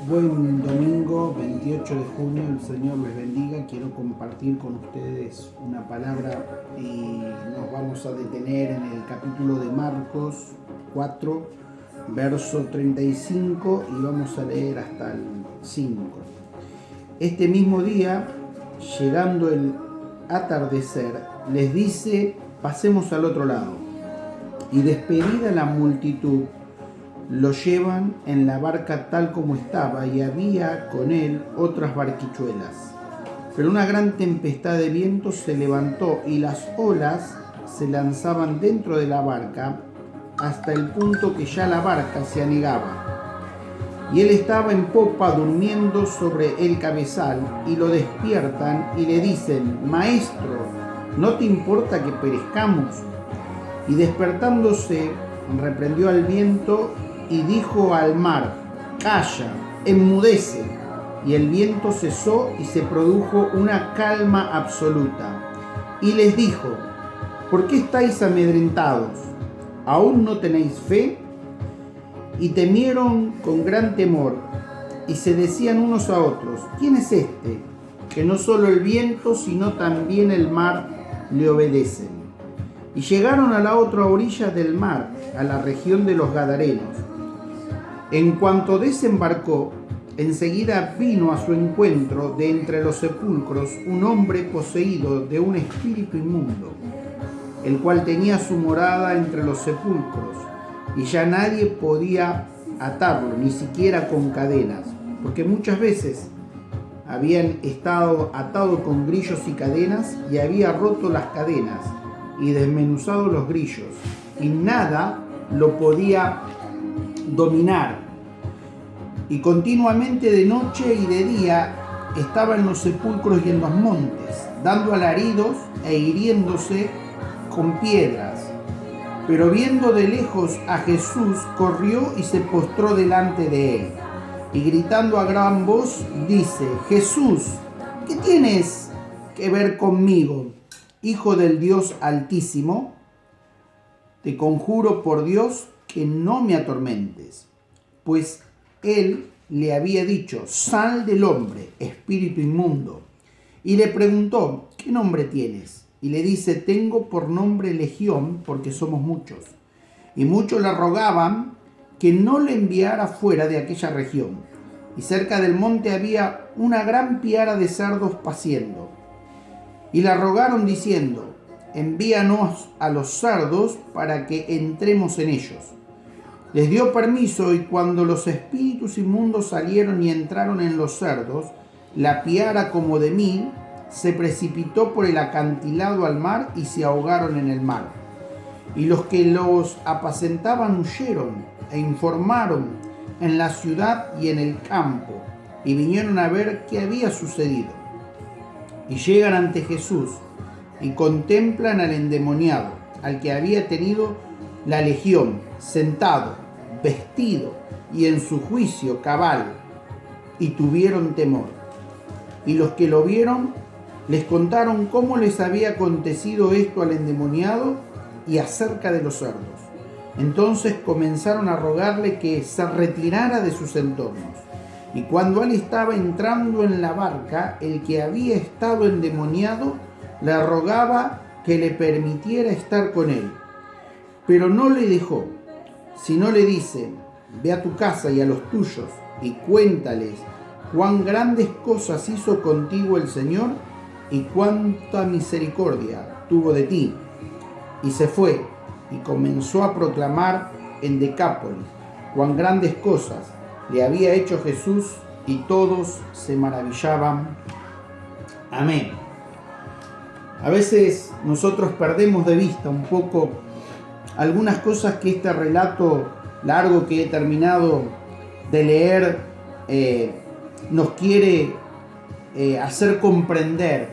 Buen domingo 28 de junio, el Señor les bendiga. Quiero compartir con ustedes una palabra y nos vamos a detener en el capítulo de Marcos 4, verso 35 y vamos a leer hasta el 5. Este mismo día, llegando el atardecer, les dice: pasemos al otro lado. Y despedida la multitud, lo llevan en la barca tal como estaba, y había con él otras barquichuelas. Pero una gran tempestad de viento se levantó y las olas se lanzaban dentro de la barca hasta el punto que ya la barca se anegaba. Y él estaba en popa durmiendo sobre el cabezal, y lo despiertan y le dicen: Maestro, ¿no te importa que perezcamos? Y despertándose, reprendió al viento y dijo al mar: calla, enmudece. Y el viento cesó y se produjo una calma absoluta. Y les dijo: ¿por qué estáis amedrentados? ¿Aún no tenéis fe? Y temieron con gran temor, y se decían unos a otros: ¿quién es este, que no solo el viento, sino también el mar le obedecen? Y llegaron a la otra orilla del mar, a la región de los Gadarenos. En cuanto desembarcó, enseguida vino a su encuentro de entre los sepulcros un hombre poseído de un espíritu inmundo, el cual tenía su morada entre los sepulcros, y ya nadie podía atarlo, ni siquiera con cadenas, porque muchas veces habían estado atado con grillos y cadenas, y había roto las cadenas y desmenuzado los grillos, y nada lo podía dominar. Y continuamente de noche y de día estaba en los sepulcros y en los montes, dando alaridos e hiriéndose con piedras. Pero viendo de lejos a Jesús, corrió y se postró delante de él, y gritando a gran voz dice: Jesús, ¿qué tienes que ver conmigo, Hijo del Dios Altísimo? Te conjuro por Dios que no me atormentes. Pues él le había dicho: sal del hombre, espíritu inmundo. Y le preguntó: ¿qué nombre tienes? Y le dice: tengo por nombre Legión, porque somos muchos. Y muchos le rogaban que no le enviara fuera de aquella región. Y cerca del monte había una gran piara de cerdos paciendo. Y la rogaron diciendo: envíanos a los cerdos para que entremos en ellos. Les dio permiso, y cuando los espíritus inmundos salieron y entraron en los cerdos, la piara, como de 1000, se precipitó por el acantilado al mar y se ahogaron en el mar. Y los que los apacentaban huyeron e informaron en la ciudad y en el campo, y vinieron a ver qué había sucedido. Y llegan ante Jesús y contemplan al endemoniado, al que había tenido la legión, sentado, vestido y en su juicio cabal, y tuvieron temor. Y los que lo vieron les contaron cómo les había acontecido esto al endemoniado y acerca de los cerdos. Entonces comenzaron a rogarle que se retirara de sus entornos. Y cuando él estaba entrando en la barca, el que había estado endemoniado le rogaba que le permitiera estar con él. Pero no le dejó, sino le dice: ve a tu casa y a los tuyos y cuéntales cuán grandes cosas hizo contigo el Señor y cuánta misericordia tuvo de ti. Y se fue y comenzó a proclamar en Decápolis cuán grandes cosas le había hecho Jesús, y todos se maravillaban. Amén. A veces nosotros perdemos de vista un poco algunas cosas que este relato largo que he terminado de leer nos quiere hacer comprender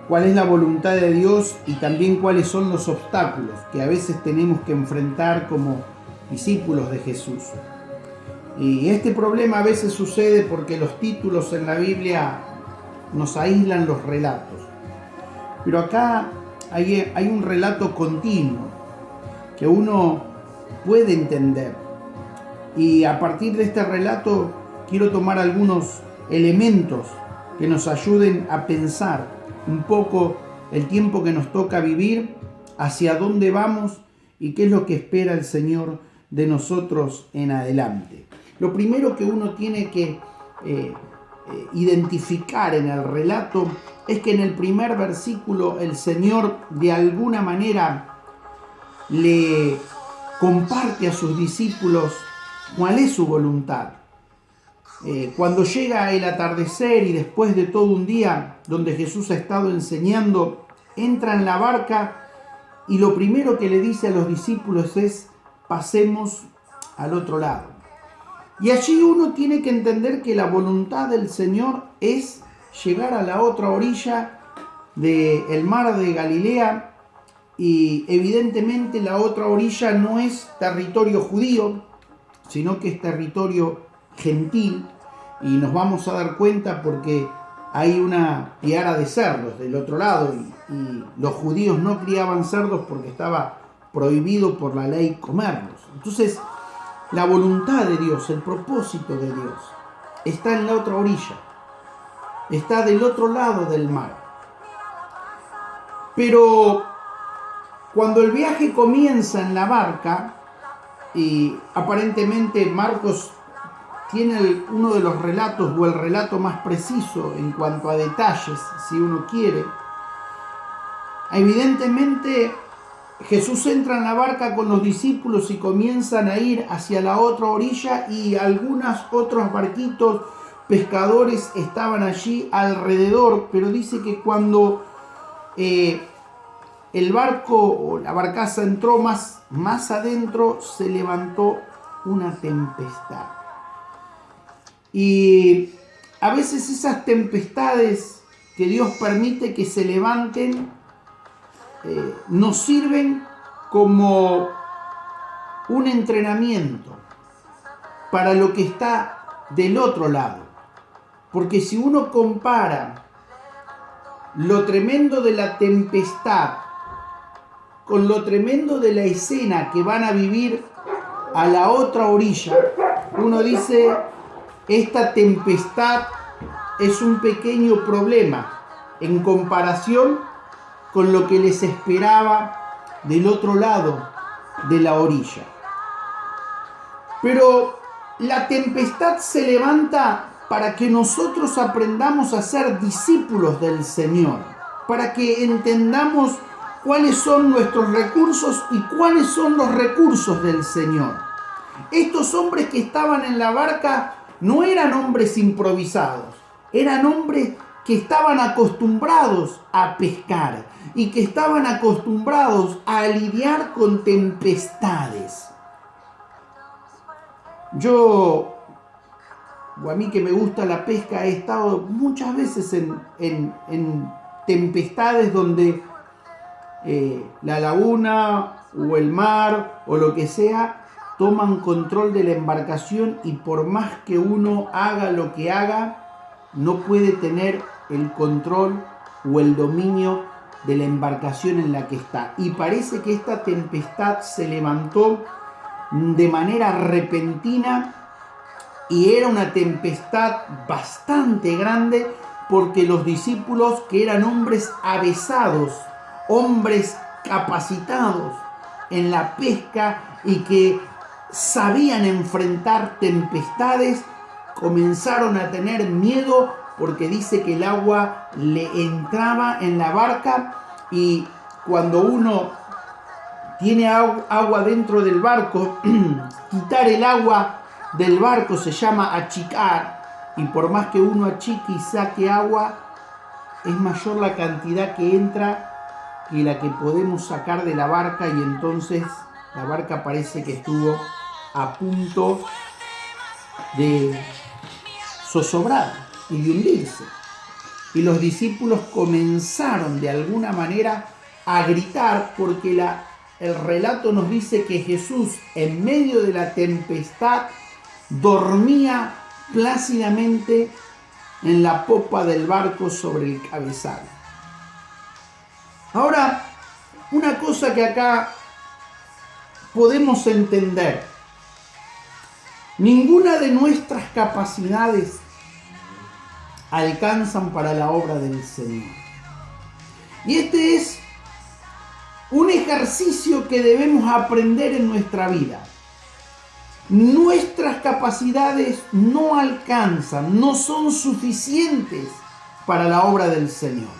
cuál es la voluntad de Dios y también cuáles son los obstáculos que a veces tenemos que enfrentar como discípulos de Jesús. Y este problema a veces sucede porque los títulos en la Biblia nos aíslan los relatos. Pero acá hay un relato continuo que uno puede entender. Y a partir de este relato quiero tomar algunos elementos que nos ayuden a pensar un poco el tiempo que nos toca vivir, hacia dónde vamos y qué es lo que espera el Señor de nosotros en adelante. Lo primero que uno tiene que identificar en el relato es que en el primer versículo el Señor de alguna manera le comparte a sus discípulos cuál es su voluntad. Cuando llega el atardecer y después de todo un día donde Jesús ha estado enseñando, entra en la barca y lo primero que le dice a los discípulos es: pasemos al otro lado. Y allí uno tiene que entender que la voluntad del Señor es llegar a la otra orilla del mar de Galilea, y evidentemente la otra orilla no es territorio judío, sino que es territorio gentil, y nos vamos a dar cuenta porque hay una piara de cerdos del otro lado y los judíos no criaban cerdos porque estaba prohibido por la ley comerlos. Entonces, la voluntad de Dios, el propósito de Dios, está en la otra orilla, está del otro lado del mar. Pero cuando el viaje comienza en la barca, y aparentemente Marcos tiene uno de los relatos o el relato más preciso en cuanto a detalles, si uno quiere, evidentemente Jesús entra en la barca con los discípulos y comienzan a ir hacia la otra orilla, y algunos otros barquitos pescadores estaban allí alrededor, pero dice que cuando el barco o la barcaza entró más adentro, se levantó una tempestad. Y a veces esas tempestades que Dios permite que se levanten nos sirven como un entrenamiento para lo que está del otro lado. Porque si uno compara lo tremendo de la tempestad con lo tremendo de la escena que van a vivir a la otra orilla, uno dice: esta tempestad es un pequeño problema en comparación con lo que les esperaba del otro lado de la orilla. Pero la tempestad se levanta para que nosotros aprendamos a ser discípulos del Señor, para que entendamos cuáles son nuestros recursos y cuáles son los recursos del Señor. Estos hombres que estaban en la barca no eran hombres improvisados, eran hombres que estaban acostumbrados a pescar y que estaban acostumbrados a lidiar con tempestades. A mí que me gusta la pesca, he estado muchas veces en tempestades donde la laguna o el mar o lo que sea toman control de la embarcación, y por más que uno haga lo que haga, no puede tener el control o el dominio de la embarcación en la que está. Y parece que esta tempestad se levantó de manera repentina, y era una tempestad bastante grande, porque los discípulos, que eran hombres avesados, hombres capacitados en la pesca y que sabían enfrentar tempestades, comenzaron a tener miedo, porque dice que el agua le entraba en la barca, y cuando uno tiene agua dentro del barco, quitar el agua del barco se llama achicar, y por más que uno achique y saque agua, es mayor la cantidad que entra que la que podemos sacar de la barca, y entonces la barca parece que estuvo a punto de zozobrar y de hundirse. Y los discípulos comenzaron de alguna manera a gritar, porque el relato nos dice que Jesús, en medio de la tempestad, dormía plácidamente en la popa del barco sobre el cabezal. Ahora, una cosa que acá podemos entender: Ninguna de nuestras capacidades alcanzan para la obra del Señor. Y este es un ejercicio que debemos aprender en nuestra vida. Nuestras capacidades no alcanzan, no son suficientes para la obra del Señor.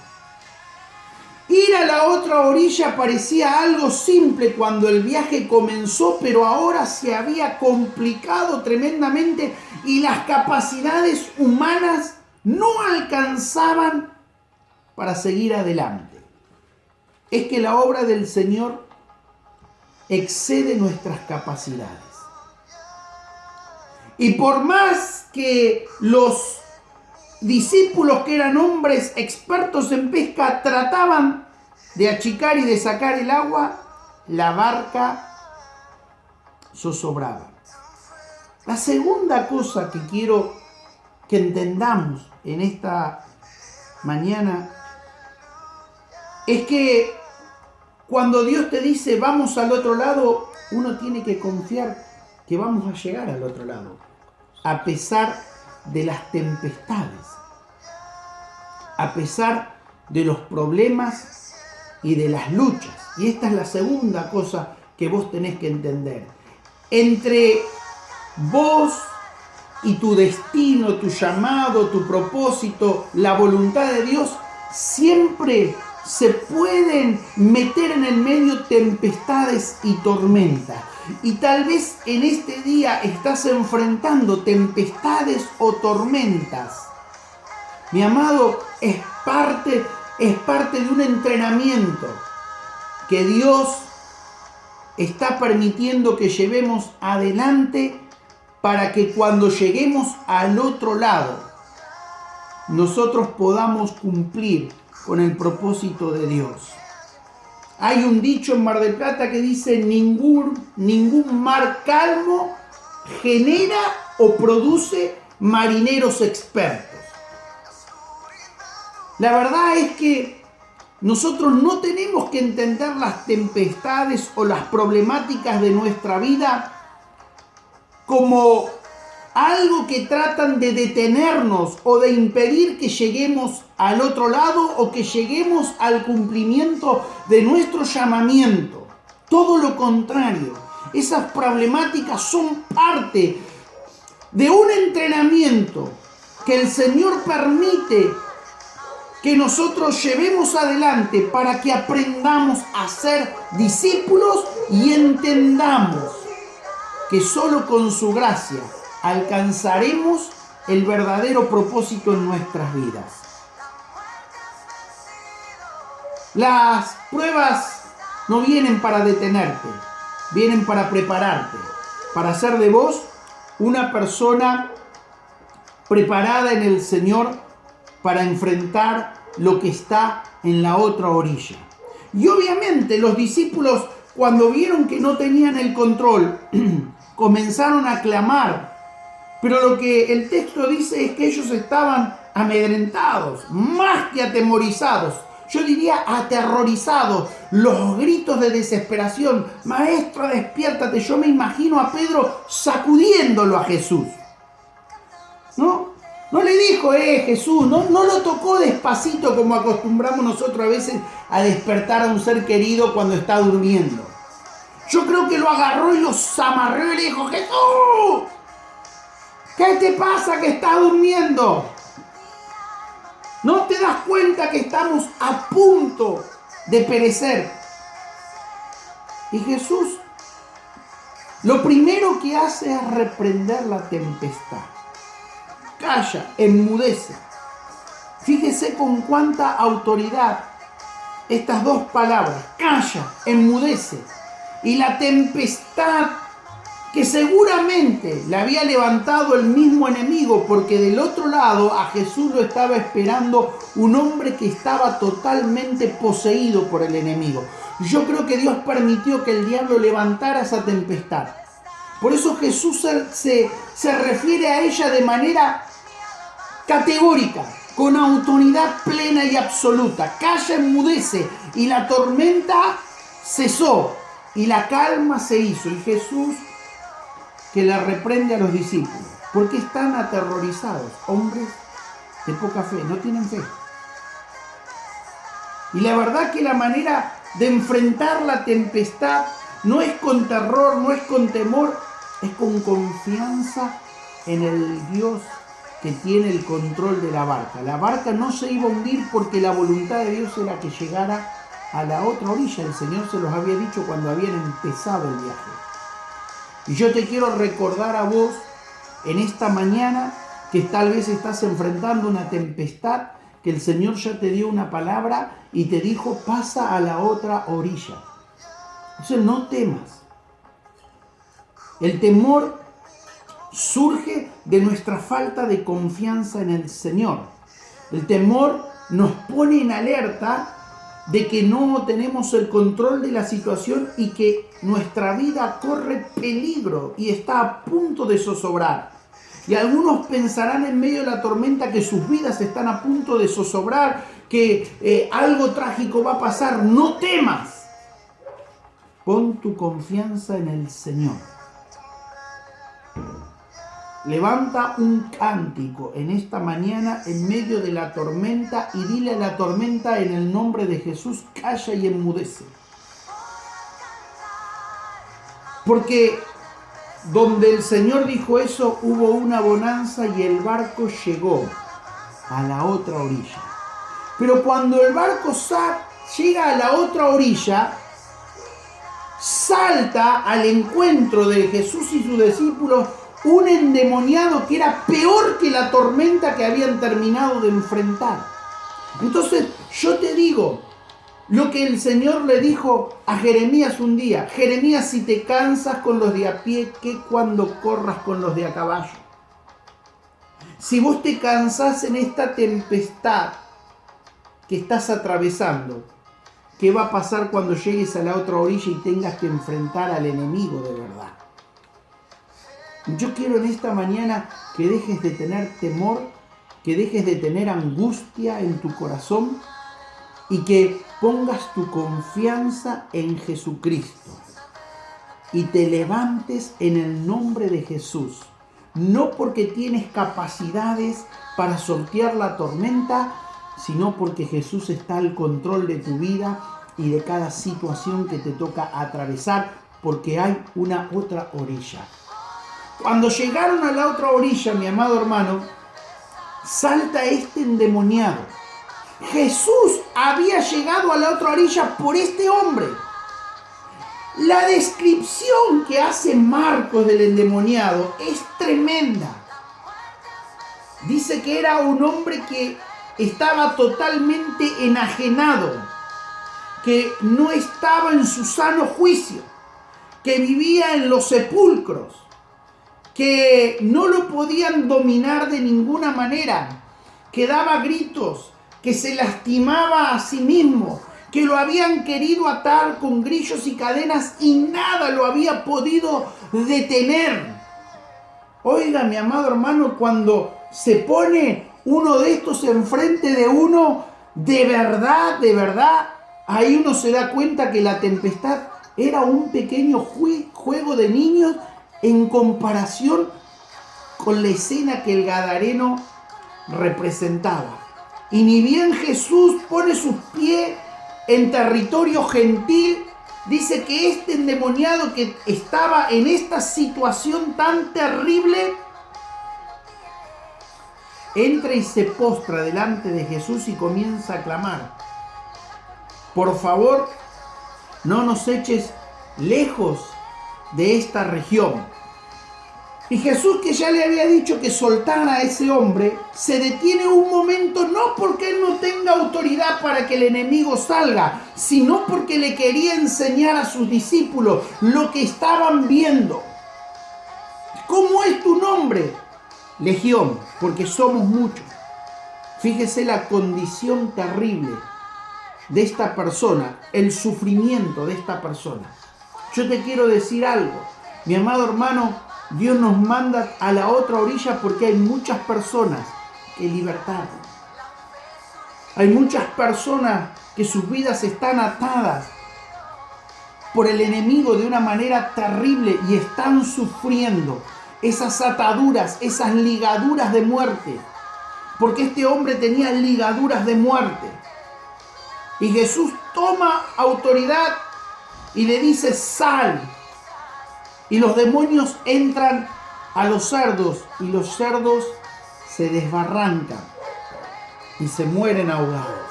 Ir a la otra orilla parecía algo simple cuando el viaje comenzó, pero ahora se había complicado tremendamente y las capacidades humanas no alcanzaban para seguir adelante. Es que la obra del Señor excede nuestras capacidades. Y por más que los discípulos, que eran hombres expertos en pesca, trataban de achicar y de sacar el agua, la barca zozobraba. La segunda cosa que quiero que entendamos en esta mañana es que cuando Dios te dice vamos al otro lado, uno tiene que confiar que vamos a llegar al otro lado, a pesar de las tempestades, a pesar de los problemas y de las luchas. Y esta es la segunda cosa que vos tenés que entender. Entre vos y tu destino, tu llamado, tu propósito, la voluntad de Dios, siempre se pueden meter en el medio tempestades y tormentas. Y tal vez en este día estás enfrentando tempestades o tormentas. Mi amado, es parte de un entrenamiento que Dios está permitiendo que llevemos adelante para que cuando lleguemos al otro lado, nosotros podamos cumplir con el propósito de Dios. Hay un dicho en Mar del Plata que dice: ningún mar calmo genera o produce marineros expertos. La verdad es que nosotros no tenemos que entender las tempestades o las problemáticas de nuestra vida como algo que tratan de detenernos o de impedir que lleguemos al otro lado o que lleguemos al cumplimiento de nuestro llamamiento. Todo lo contrario, esas problemáticas son parte de un entrenamiento que el Señor permite que nosotros llevemos adelante para que aprendamos a ser discípulos y entendamos que solo con su gracia alcanzaremos el verdadero propósito en nuestras vidas. Las pruebas no vienen para detenerte, vienen para prepararte, para hacer de vos una persona preparada en el Señor para enfrentar lo que está en la otra orilla. Y obviamente los discípulos, cuando vieron que no tenían el control, comenzaron a clamar. Pero lo que el texto dice es que ellos estaban amedrentados, más que atemorizados. Yo diría aterrorizados, los gritos de desesperación. Maestro, despiértate. Yo me imagino a Pedro sacudiéndolo a Jesús. No le dijo, Jesús, no lo tocó despacito como acostumbramos nosotros a veces a despertar a un ser querido cuando está durmiendo. Yo creo que lo agarró y lo zamarreó y le dijo: Jesús, ¿qué te pasa que estás durmiendo? ¿No te das cuenta que estamos a punto de perecer? Y Jesús lo primero que hace es reprender la tempestad. Calla, enmudece. Fíjese con cuánta autoridad estas dos palabras: calla, enmudece. Y la tempestad, que seguramente la había levantado el mismo enemigo, porque del otro lado a Jesús lo estaba esperando un hombre que estaba totalmente poseído por el enemigo. Yo creo que Dios permitió que el diablo levantara esa tempestad. Por eso Jesús se refiere a ella de manera categórica, con autoridad plena y absoluta. Calla, enmudece. Y la tormenta cesó y la calma se hizo. Y Jesús que le reprende a los discípulos. ¿Por qué están aterrorizados? Hombres de poca fe, no tienen fe. Y la verdad que la manera de enfrentar la tempestad no es con terror, no es con temor, es con confianza en el Dios que tiene el control de la barca. La barca no se iba a hundir porque la voluntad de Dios era que llegara a la otra orilla. El Señor se los había dicho cuando habían empezado el viaje. Y yo te quiero recordar a vos en esta mañana que tal vez estás enfrentando una tempestad, que el Señor ya te dio una palabra y te dijo, pasa a la otra orilla. Entonces no temas. El temor surge de nuestra falta de confianza en el Señor. El temor nos pone en alerta de que no tenemos el control de la situación y que nuestra vida corre peligro y está a punto de zozobrar. Y algunos pensarán en medio de la tormenta que sus vidas están a punto de zozobrar, que algo trágico va a pasar. No temas. Pon tu confianza en el Señor. Levanta un cántico en esta mañana en medio de la tormenta y dile a la tormenta en el nombre de Jesús, calla y enmudece. Porque donde el Señor dijo eso, hubo una bonanza y el barco llegó a la otra orilla. Pero cuando el barco llega a la otra orilla, salta al encuentro de Jesús y sus discípulos un endemoniado que era peor que la tormenta que habían terminado de enfrentar. Entonces yo te digo lo que el Señor le dijo a Jeremías un día: Jeremías, si te cansas con los de a pie, ¿qué cuando corras con los de a caballo? Si vos te cansás en esta tempestad que estás atravesando, ¿qué va a pasar cuando llegues a la otra orilla y tengas que enfrentar al enemigo de verdad? Yo quiero en esta mañana que dejes de tener temor, que dejes de tener angustia en tu corazón y que pongas tu confianza en Jesucristo y te levantes en el nombre de Jesús. No porque tienes capacidades para sortear la tormenta, sino porque Jesús está al control de tu vida y de cada situación que te toca atravesar, porque hay una otra orilla. Cuando llegaron a la otra orilla, mi amado hermano, salta este endemoniado. Jesús había llegado a la otra orilla por este hombre. La descripción que hace Marcos del endemoniado es tremenda. Dice que era un hombre que estaba totalmente enajenado, que no estaba en su sano juicio, que vivía en los sepulcros, que no lo podían dominar de ninguna manera, que daba gritos, que se lastimaba a sí mismo, que lo habían querido atar con grillos y cadenas y nada lo había podido detener. Oiga, mi amado hermano, cuando se pone uno de estos enfrente de uno, de verdad, ahí uno se da cuenta que la tempestad era un pequeño juego de niños en comparación con la escena que el gadareno representaba. Y ni bien Jesús pone sus pies en territorio gentil, dice que este endemoniado que estaba en esta situación tan terrible, entra y se postra delante de Jesús y comienza a clamar: por favor, no nos eches lejos de esta región. Y Jesús, que ya le había dicho que soltara a ese hombre, se detiene un momento, no porque él no tenga autoridad para que el enemigo salga, sino porque le quería enseñar a sus discípulos lo que estaban viendo. ¿Cómo es tu nombre? Legión, porque somos muchos. Fíjese la condición terrible de esta persona, el sufrimiento de esta persona. Yo te quiero decir algo, mi amado hermano. Dios nos manda a la otra orilla porque hay muchas personas que libertad. Hay muchas personas que sus vidas están atadas. por el enemigo de una manera terrible y están sufriendo esas ataduras, esas ligaduras de muerte. Porque este hombre tenía ligaduras de muerte. Y Jesús toma autoridad y le dice: sal. Y los demonios entran a los cerdos y los cerdos se desbarrancan y se mueren ahogados.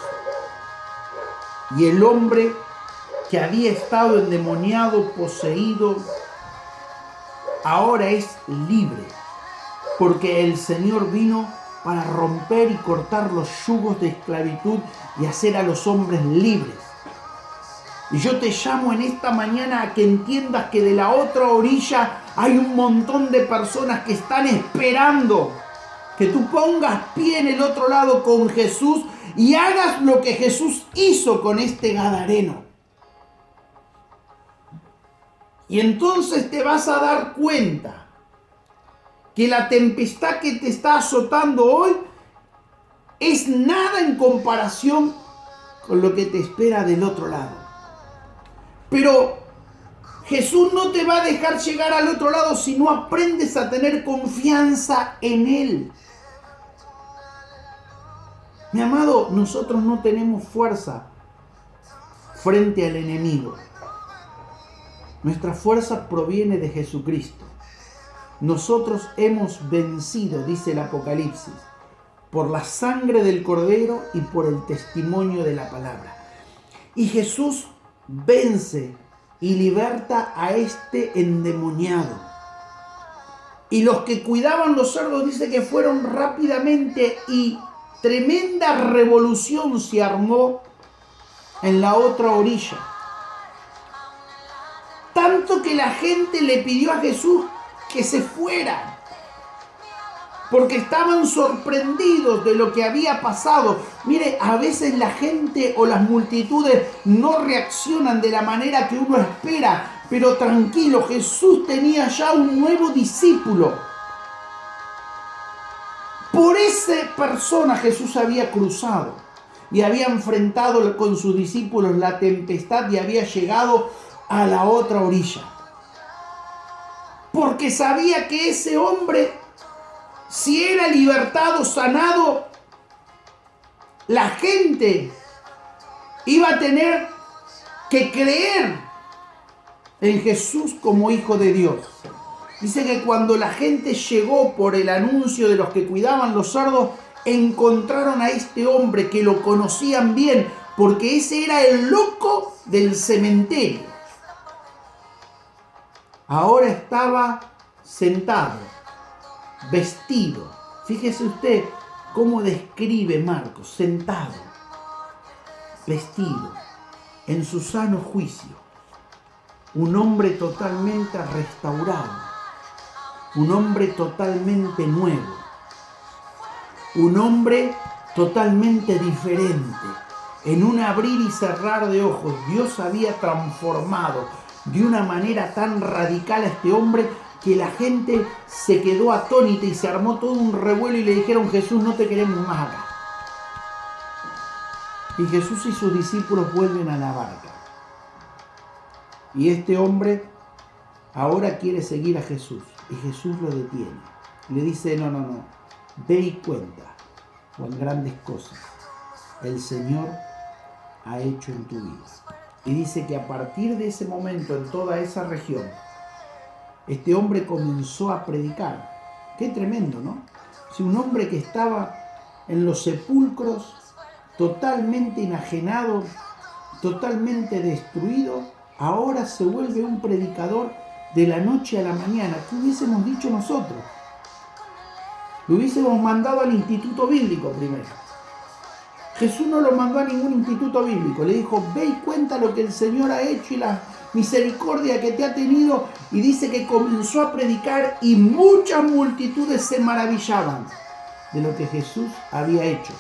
Y el hombre que había estado endemoniado, poseído, ahora es libre, porque el Señor vino para romper y cortar los yugos de esclavitud y hacer a los hombres libres. Y yo te llamo en esta mañana a que entiendas que de la otra orilla hay un montón de personas que están esperando que tú pongas pie en el otro lado con Jesús y hagas lo que Jesús hizo con este gadareno. Y entonces te vas a dar cuenta que la tempestad que te está azotando hoy es nada en comparación con lo que te espera del otro lado. Pero Jesús no te va a dejar llegar al otro lado si no aprendes a tener confianza en Él. Mi amado, nosotros no tenemos fuerza frente al enemigo. Nuestra fuerza proviene de Jesucristo. Nosotros hemos vencido, dice el Apocalipsis, por la sangre del Cordero y por el testimonio de la palabra. Y Jesús vence y liberta a este endemoniado. Y los que cuidaban los cerdos dice que fueron rápidamente y tremenda revolución se armó en la otra orilla. Tanto que la gente le pidió a Jesús que se fuera, porque estaban sorprendidos de lo que había pasado. Mire, a veces la gente o las multitudes no reaccionan de la manera que uno espera, pero tranquilo, Jesús tenía ya un nuevo discípulo. Por esa persona Jesús había cruzado y había enfrentado con sus discípulos la tempestad y había llegado a la otra orilla. Porque sabía que ese hombre, si era libertado, sanado, la gente iba a tener que creer en Jesús como Hijo de Dios. Dice que cuando la gente llegó por el anuncio de los que cuidaban los cerdos, encontraron a este hombre que lo conocían bien, porque ese era el loco del cementerio. Ahora estaba sentado, vestido. Fíjese usted cómo describe Marcos: sentado, vestido, en su sano juicio. Un hombre totalmente restaurado, un hombre totalmente nuevo, un hombre totalmente diferente. En un abrir y cerrar de ojos, Dios había transformado de una manera tan radical a este hombre que la gente se quedó atónita y se armó todo un revuelo y le dijeron: Jesús, no te queremos más acá. Y Jesús y sus discípulos vuelven a la barca. Y este hombre ahora quiere seguir a Jesús. Y Jesús lo detiene. Le dice: no, ve y cuenta cuán grandes cosas el Señor ha hecho en tu vida. Y dice que a partir de ese momento, en toda esa región, este hombre comenzó a predicar. Qué tremendo, ¿no? Si un hombre que estaba en los sepulcros, totalmente enajenado, totalmente destruido, ahora se vuelve un predicador de la noche a la mañana. ¿Qué hubiésemos dicho nosotros? Lo hubiésemos mandado al instituto bíblico primero. Jesús no lo mandó a ningún instituto bíblico. Le dijo: ve y cuenta lo que el Señor ha hecho y la misericordia que te ha tenido. Y dice que comenzó a predicar y muchas multitudes se maravillaban de lo que Jesús había hecho.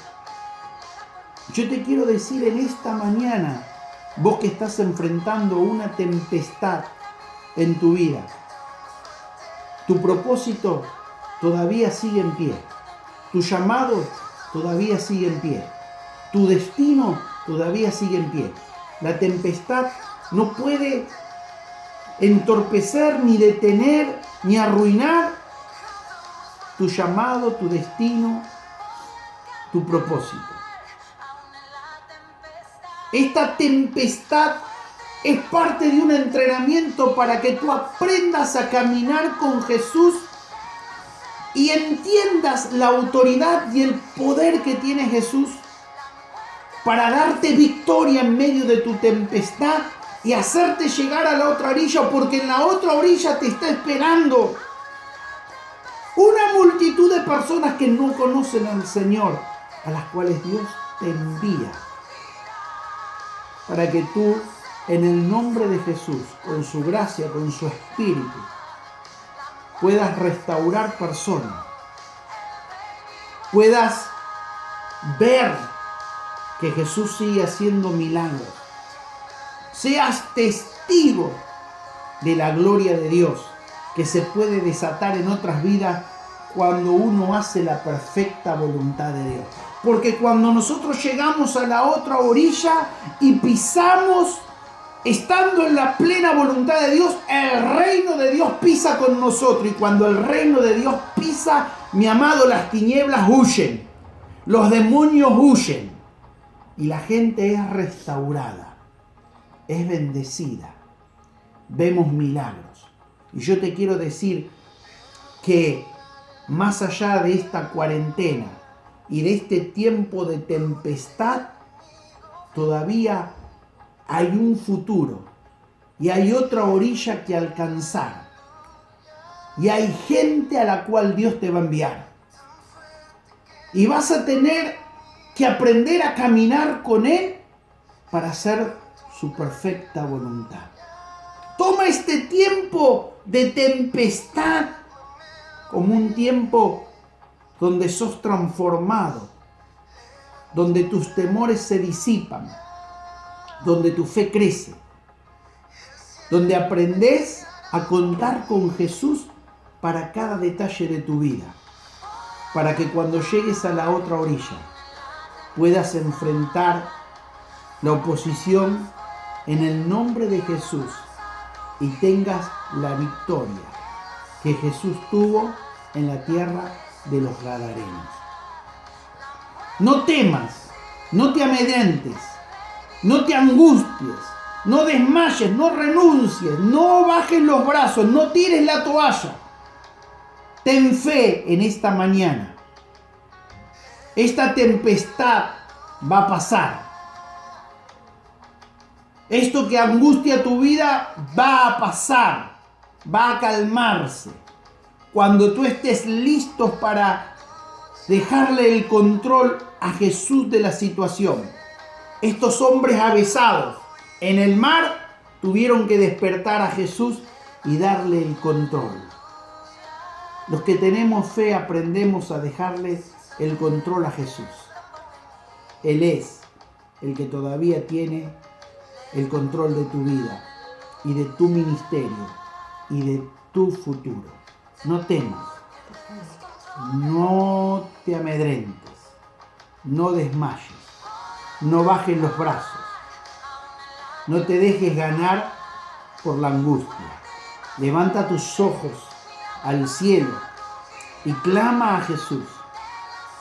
Yo te quiero decir en esta mañana, vos que estás enfrentando una tempestad en tu vida, tu propósito todavía sigue en pie. Tu llamado todavía sigue en pie. Tu destino todavía sigue en pie. La tempestad no puede entorpecer, ni detener, ni arruinar tu llamado, tu destino, tu propósito. Esta tempestad es parte de un entrenamiento para que tú aprendas a caminar con Jesús y entiendas la autoridad y el poder que tiene Jesús para darte victoria en medio de tu tempestad y hacerte llegar a la otra orilla, porque en la otra orilla te está esperando una multitud de personas que no conocen al Señor, a las cuales Dios te envía para que tú, en el nombre de Jesús, con su gracia, con su espíritu, puedas restaurar personas, puedas ver que Jesús sigue haciendo milagros, seas testigo de la gloria de Dios que se puede desatar en otras vidas cuando uno hace la perfecta voluntad de Dios. Porque cuando nosotros llegamos a la otra orilla y pisamos, estando en la plena voluntad de Dios, el reino de Dios pisa con nosotros. Y cuando el reino de Dios pisa, mi amado, las tinieblas huyen, los demonios huyen y la gente es restaurada, es bendecida. Vemos milagros. Y yo te quiero decir que más allá de esta cuarentena y de este tiempo de tempestad, todavía hay un futuro y hay otra orilla que alcanzar. Y hay gente a la cual Dios te va a enviar. Y vas a tener que aprender a caminar con Él para hacer su perfecta voluntad. Toma este tiempo de tempestad como un tiempo donde sos transformado, donde tus temores se disipan, donde tu fe crece, donde aprendes a contar con Jesús para cada detalle de tu vida, para que cuando llegues a la otra orilla puedas enfrentar la oposición en el nombre de Jesús y tengas la victoria que Jesús tuvo en la tierra de los Gadarenos. No temas, no te amedrentes, no te angusties, no desmayes, no renuncies, no bajes los brazos, no tires la toalla. Ten fe en esta mañana. Esta tempestad va a pasar. Esto que angustia tu vida va a pasar, va a calmarse. Cuando tú estés listo para dejarle el control a Jesús de la situación. Estos hombres avesados en el mar tuvieron que despertar a Jesús y darle el control. Los que tenemos fe aprendemos a dejarle el control a Jesús. Él es el que todavía tiene el control de tu vida y de tu ministerio y de tu futuro. No temas, no te amedrentes, no desmayes, no bajes los brazos, no te dejes ganar por la angustia. Levanta tus ojos al cielo y clama a Jesús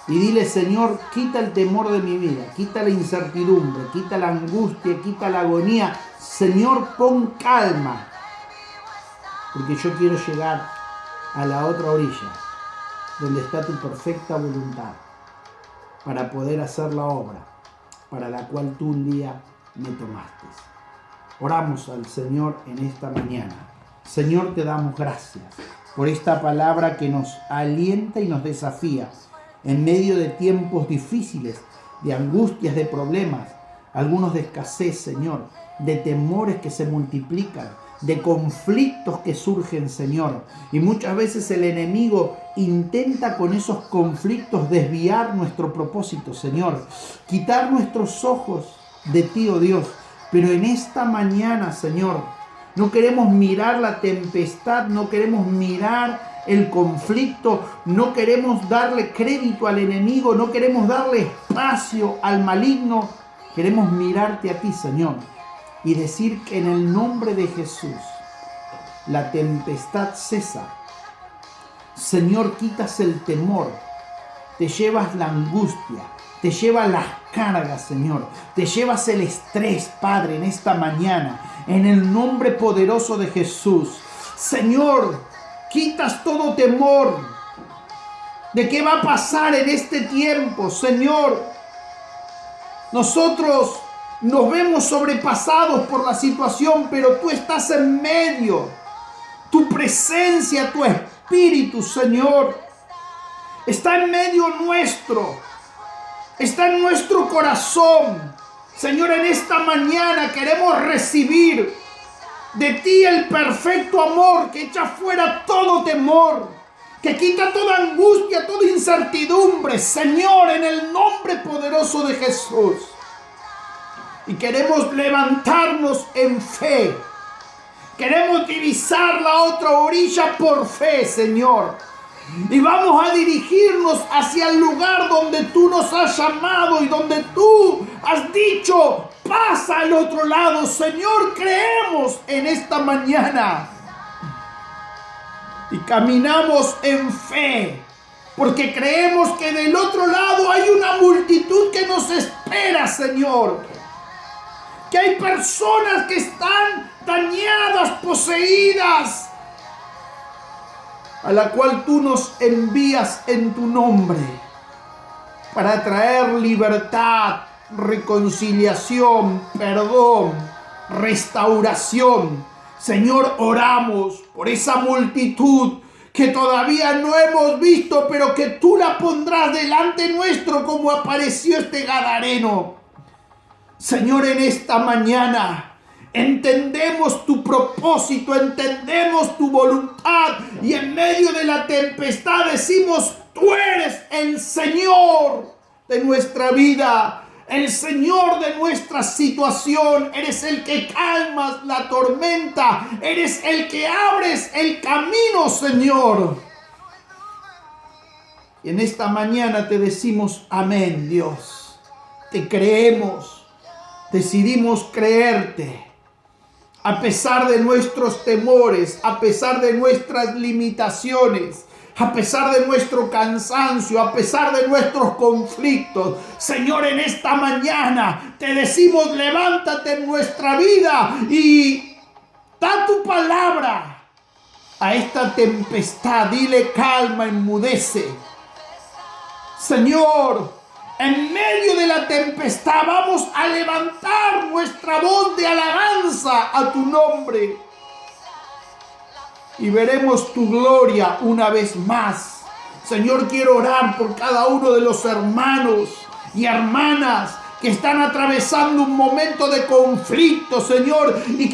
y dile: Señor, quita el temor de mi vida, quita la incertidumbre, quita la angustia, quita la agonía. Señor, pon calma, porque yo quiero llegar a la otra orilla, donde está tu perfecta voluntad, para poder hacer la obra para la cual tú un día me tomaste. Oramos al Señor en esta mañana. Señor, te damos gracias por esta palabra que nos alienta y nos desafía en medio de tiempos difíciles, de angustias, de problemas, algunos de escasez, Señor, de temores que se multiplican, de conflictos que surgen, Señor. Y muchas veces el enemigo intenta con esos conflictos desviar nuestro propósito, Señor. Quitar nuestros ojos de ti, oh Dios. Pero en esta mañana, Señor, no queremos mirar la tempestad, no queremos mirar el conflicto, no queremos darle crédito al enemigo, no queremos darle espacio al maligno. Queremos mirarte a ti, Señor, y decir que en el nombre de Jesús la tempestad cesa. Señor, quitas el temor, te llevas la angustia, te llevas las cargas, Señor, te llevas el estrés, Padre, en esta mañana, en el nombre poderoso de Jesús. Señor, quitas todo temor de qué va a pasar en este tiempo, Señor. Nosotros nos vemos sobrepasados por la situación, pero tú estás en medio. Tu presencia, tu Espíritu, Señor, está en medio nuestro. Está en nuestro corazón. Señor, en esta mañana queremos recibir de ti el perfecto amor que echa fuera todo temor, que quita toda angustia, toda incertidumbre, Señor, en el nombre poderoso de Jesús. Y queremos levantarnos en fe. Queremos divisar la otra orilla por fe, Señor. Y vamos a dirigirnos hacia el lugar donde tú nos has llamado y donde tú has dicho, pasa al otro lado. Señor, creemos en esta mañana. Y caminamos en fe, porque creemos que del otro lado hay una multitud que nos espera, Señor. Que hay personas que están dañadas, poseídas, a la cual tú nos envías en tu nombre para traer libertad, reconciliación, perdón, restauración. Señor, oramos por esa multitud que todavía no hemos visto, pero que tú la pondrás delante nuestro como apareció este gadareno. Señor, en esta mañana entendemos tu propósito, entendemos tu voluntad y en medio de la tempestad decimos, tú eres el Señor de nuestra vida, el Señor de nuestra situación, eres el que calmas la tormenta, eres el que abres el camino, Señor. Y en esta mañana te decimos amén, Dios, te creemos, decidimos creerte. A pesar de nuestros temores, a pesar de nuestras limitaciones, a pesar de nuestro cansancio, a pesar de nuestros conflictos, Señor, en esta mañana te decimos, levántate en nuestra vida y da tu palabra a esta tempestad. Dile calma, enmudece. Señor, en medio de la tempestad vamos a levantar nuestra voz de alabanza a tu nombre. Y veremos tu gloria una vez más. Señor, quiero orar por cada uno de los hermanos y hermanas que están atravesando un momento de conflicto, Señor, y que